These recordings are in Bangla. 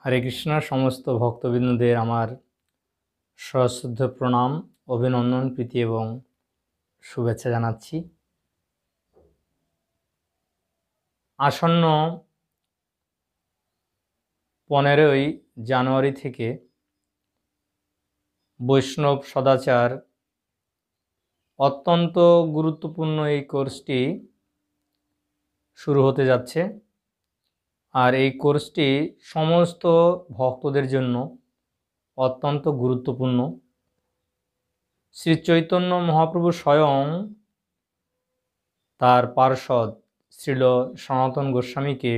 হরে কৃষ্ণ। সমস্ত ভক্তবৃন্দদের আমার সশ্রদ্ধ প্রণাম, অভিনন্দন, প্রীতি এবং শুভেচ্ছা জানাচ্ছি। আসন্ন 15ই জানুয়ারি থেকে বৈষ্ণব সদাচার অত্যন্ত গুরুত্বপূর্ণ এই কোর্সটি শুরু হতে যাচ্ছে। আর এই কোর্সটি সমস্ত ভক্তদের জন্য অত্যন্ত গুরুত্বপূর্ণ। শ্রী চৈতন্য মহাপ্রভু স্বয়ং তার পার্ষদ শ্রীল সনাতন গোস্বামীকে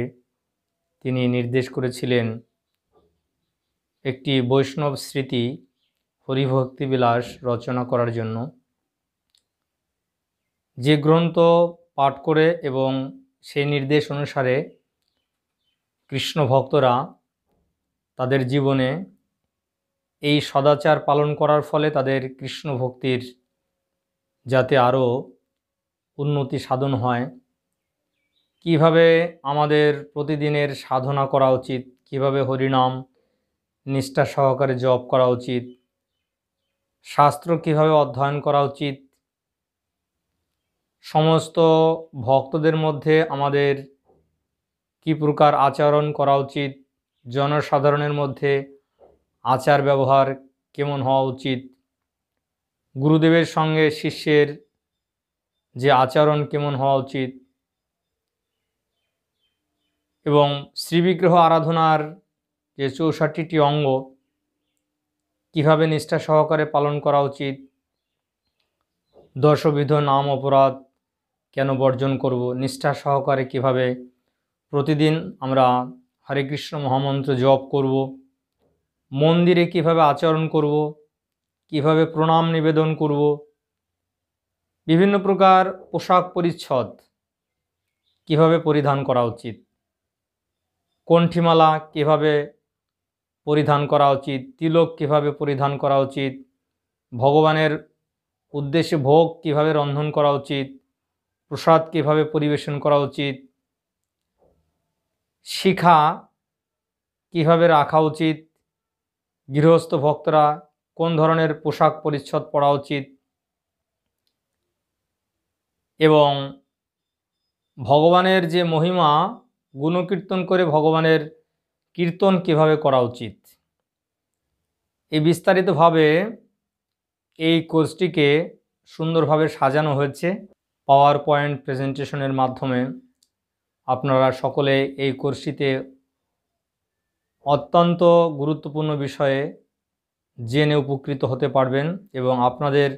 তিনি নির্দেশ করেছিলেন একটি বৈষ্ণব স্মৃতি হরিভক্তিবিলাস রচনা করার জন্য, যে গ্রন্থ পাঠ করে এবং সেই নির্দেশ অনুসারে কৃষ্ণ ভক্তরা তাদের জীবনে এই সদাচার পালন করার ফলে তাদের কৃষ্ণ ভক্তির যাতে আরও উন্নতি সাধন হয়, কিভাবে আমাদের প্রতিদিনের সাধনা করা উচিত, কিভাবে হরিনাম নিষ্ঠা সহকারে জপ করা উচিত, শাস্ত্র কিভাবে অধ্যয়ন করা উচিত, সমস্ত ভক্তদের মধ্যে আমাদের কি প্রকার আচরণ করা উচিত, জনসাধারণের মধ্যে আচার ব্যবহার কেমন হওয়া উচিত, গুরুদেবের সঙ্গে শিষ্যের যে আচরণ কেমন হওয়া উচিত, এবং শ্রীবিগ্রহ আরাধনার যে 64টি অঙ্গ কিভাবে নিষ্ঠা সহকারে পালন করা উচিত, দশবিধ নাম অপরাধ কেন বর্জন করব, নিষ্ঠা সহকারে কিভাবে প্রতিদিন আমরা হরে কৃষ্ণ মহামন্ত্র জপ করব, মন্দিরে কিভাবে আচরণ করব, কিভাবে প্রণাম নিবেদন করব, বিভিন্ন প্রকার পোশাক পরিচ্ছদ কিভাবে পরিধান করা উচিত, কণ্ঠীমালা কিভাবে পরিধান করা উচিত, তিলক কিভাবে পরিধান করা উচিত, ভগবানের উদ্দেশ্যে ভোগ কিভাবে রন্ধন করা উচিত, প্রসাদ কিভাবে পরিবেশন করা উচিত, শিখা কিভাবে রাখা উচিত, গৃহস্থ ভক্তরা কোন ধরনের পোশাক পরিচ্ছদ পরা উচিত, এবং ভগবানের যে মহিমা গুণকীর্তন করে ভগবানের কীর্তন কিভাবে করা উচিত, এই বিস্তারিতভাবে এই কোর্সটিকে সুন্দরভাবে সাজানো হয়েছে। পাওয়ার পয়েন্ট প্রেজেন্টেশনের মাধ্যমে আপনারা সকলে এই কোর্সটিতে অত্যন্ত গুরুত্বপূর্ণ বিষয়ে জেনে উপকৃত হতে পারবেন এবং আপনাদের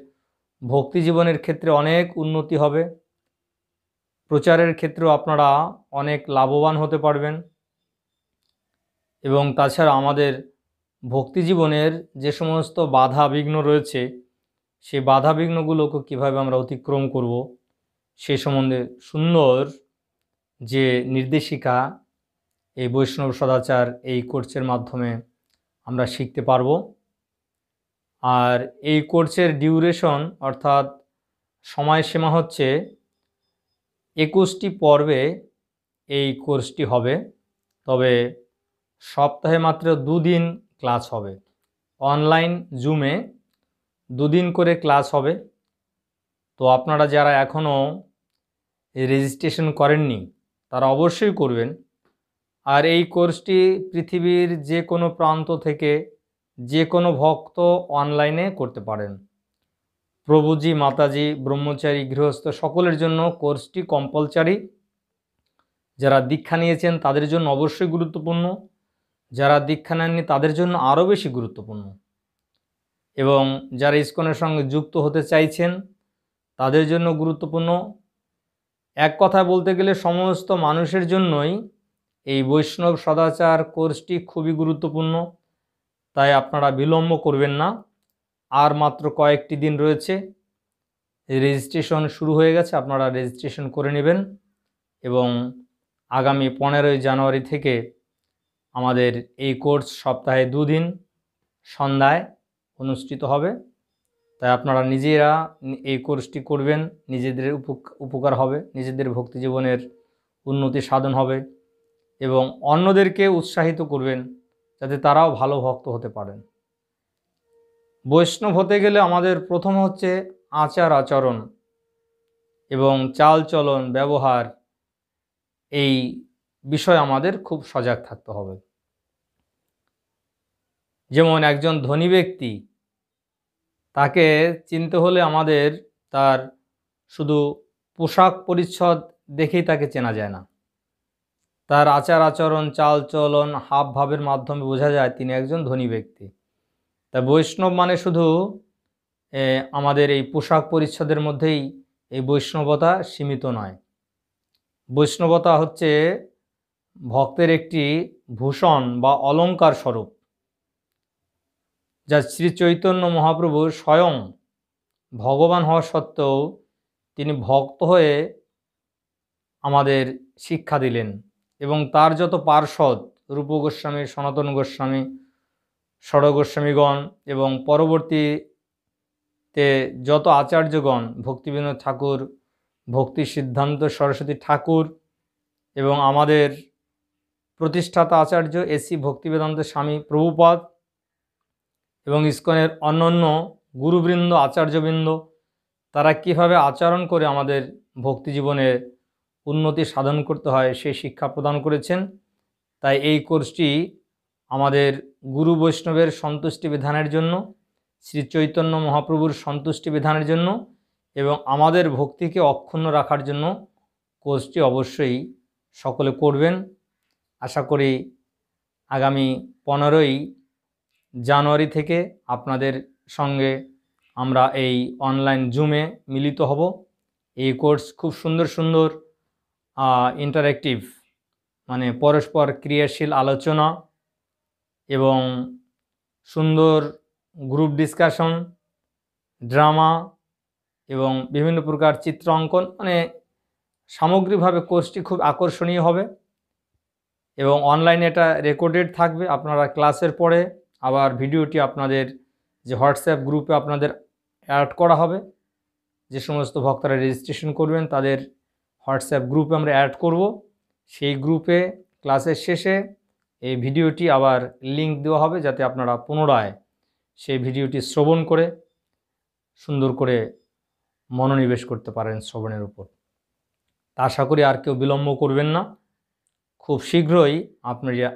ভক্তি জীবনের ক্ষেত্রে অনেক উন্নতি হবে, প্রচারের ক্ষেত্রেও আপনারা অনেক লাভবান হতে পারবেন। এবং তাছাড়া আমাদের ভক্তি জীবনের যে সমস্ত বাধা বিঘ্ন রয়েছে সেই বাধা বিঘ্নগুলোকে কীভাবে আমরা অতিক্রম করব সে সম্বন্ধে সুন্দর যে নির্দেশিকা এই বৈষ্ণব সদাচার এই কোর্সের মাধ্যমে আমরা শিখতে পারব। আর এই কোর্সের ডিউরেশন অর্থাৎ সময়সীমা হচ্ছে 21টি পর্বে এই কোর্সটি হবে, তবে সপ্তাহে মাত্র 2 দিন ক্লাস হবে। অনলাইন জুমে 2 দিন করে ক্লাস হবে। তো আপনারা যারা এখনও রেজিস্ট্রেশন করেননি তারা অবশ্যই করবেন। আর এই কোর্সটি পৃথিবীর যে কোনো প্রান্ত থেকে যে কোনো ভক্ত অনলাইনে করতে পারেন। প্রভুজি, মাতাজি, ব্রহ্মচারী, গৃহস্থ সকলের জন্য কোর্সটি কম্পালসারি। যারা দীক্ষা নিয়েছেন তাদের জন্য অবশ্যই গুরুত্বপূর্ণ, যারা দীক্ষা নেননি তাদের জন্য আরও বেশি গুরুত্বপূর্ণ, এবং যারা ইসকনের সঙ্গে যুক্ত হতে চাইছেন তাদের জন্য গুরুত্বপূর্ণ। এক কথায় বলতে গেলে সমস্ত মানুষের জন্যই এই বৈষ্ণব সদাচার কোর্সটি খুবই গুরুত্বপূর্ণ। তাই আপনারা বিলম্ব করবেন না, আর মাত্র কয়েকটি দিন রয়েছে, রেজিস্ট্রেশন শুরু হয়ে গেছে, আপনারা রেজিস্ট্রেশন করে নেবেন। এবং আগামী 15ই জানুয়ারি থেকে আমাদের এই কোর্স সপ্তাহে 2 দিন সন্ধ্যায় অনুষ্ঠিত হবে। তাই আপনারা নিজেরা এই কোর্সটি করবেন, নিজেদের উপকার হবে, নিজেদের ভক্তি জীবনের উন্নতি সাধন হবে এবং অন্যদেরকে উৎসাহিত করবেন যাতে তারাও ভালো ভক্ত হতে পারেন। বৈষ্ণব হতে গেলে আমাদের প্রথম হচ্ছে আচার আচরণ এবং চাল চলন ব্যবহার, এই বিষয়ে আমাদের খুব সজাগ থাকতে হবে। যেমন একজন ধনী ব্যক্তি, তাকে চিনতে হলে আমাদের তার শুধু পোশাক পরিচ্ছদ দেখেই তাকে চেনা যায় না, তার আচার আচরণ চাল চলন হাব ভাবের মাধ্যমে বোঝা যায় তিনি একজন ধনী ব্যক্তি। তা বৈষ্ণব মানে শুধু আমাদের এই পোশাক পরিচ্ছদের মধ্যেই এই বৈষ্ণবতা সীমিত নয়। বৈষ্ণবতা হচ্ছে ভক্তের একটি ভূষণ বা অলংকার স্বরূপ, যা শ্রী চৈতন্য মহাপ্রভু স্বয়ং ভগবান হওয়া সত্ত্বেও তিনি ভক্ত হয়ে আমাদের শিক্ষা দিলেন, এবং তার যত পার্ষদ রূপ গোস্বামী, সনাতন গোস্বামী, ষড় গোস্বামীগণ এবং পরবর্তীতে যত আচার্যগণ, ভক্তিবিনোদ ঠাকুর, ভক্তি সিদ্ধান্ত সরস্বতী ঠাকুর এবং আমাদের প্রতিষ্ঠাতা আচার্য এসি ভক্তিবেদান্ত স্বামী প্রভুপাদ এবং ইস্কনের অন্যান্য গুরুবৃন্দ আচার্যবৃন্দ, তারা কিভাবে আচরণ করে আমাদের ভক্তি জীবনে উন্নতি সাধন করতে হয় সেই শিক্ষা প্রদান করেছেন। তাই এই কোর্সটি আমাদের গুরু বৈষ্ণবের সন্তুষ্টি বিধানের জন্য, শ্রী চৈতন্য মহাপ্রভুর সন্তুষ্টি বিধানের জন্য এবং আমাদের ভক্তিকে অক্ষুণ্ণ রাখার জন্য কোর্সটি অবশ্যই সকলে করবেন। আশা করি আগামী 15ই জানুয়ারি থেকে আপনাদের সঙ্গে আমরা এই অনলাইন জুমে মিলিত হব। এই কোর্স খুব সুন্দর সুন্দর ইন্টারেক্টিভ, মানে পরস্পর ক্রিয়াশীল আলোচনা এবং সুন্দর গ্রুপ ডিসকাশন, ড্রামা এবং বিভিন্ন প্রকার চিত্র অঙ্কন, মানে সামগ্রিকভাবে কোর্সটি খুব আকর্ষণীয় হবে। এবং অনলাইনে এটা রেকর্ডেড থাকবে, আপনারা ক্লাসের পরে আবার ভিডিওটি আপনাদের যে হোয়াটসঅ্যাপ গ্রুপে আপনাদের অ্যাড করা হবে, যে সমস্ত ভক্তরা রেজিস্ট্রেশন করবেন তাদের হোয়াটসঅ্যাপ গ্রুপে আমরা অ্যাড করব। সেই গ্রুপে ক্লাসের শেষে এই ভিডিওটি আবার লিংক দেওয়া হবে, যাতে আপনারা পুনরায় সেই ভিডিওটি শ্রবণ করে সুন্দর করে মনোনিবেশ করতে পারেন শ্রবণের উপর। তা আশা করি আর কেউ বিলম্ব করবেন না, খুব শীঘ্রই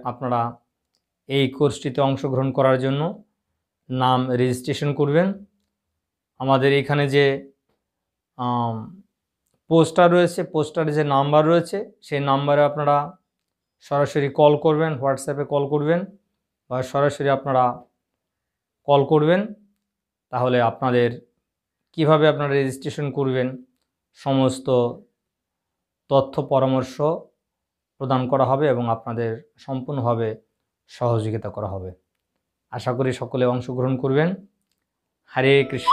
আপনারা এই কোর্সটিতে অংশগ্রহণ করার জন্য নাম রেজিস্ট্রেশন করবেন। আমাদের এখানে যে পোস্টার রয়েছে, পোস্টারে যে নাম্বার রয়েছে সেই নাম্বারে আপনারা সরাসরি কল করবেন, হোয়াটসঅ্যাপে কল করবেন বা সরাসরি আপনারা কল করবেন। তাহলে আপনাদের কিভাবে আপনারা রেজিস্ট্রেশন করবেন সমস্ত তথ্য পরামর্শ প্রদান করা হবে এবং আপনাদের সম্পূর্ণভাবে সহযোগিতা করা হবে। আশা করি সকলে অংশগ্রহণ করবেন। হরে কৃষ্ণ।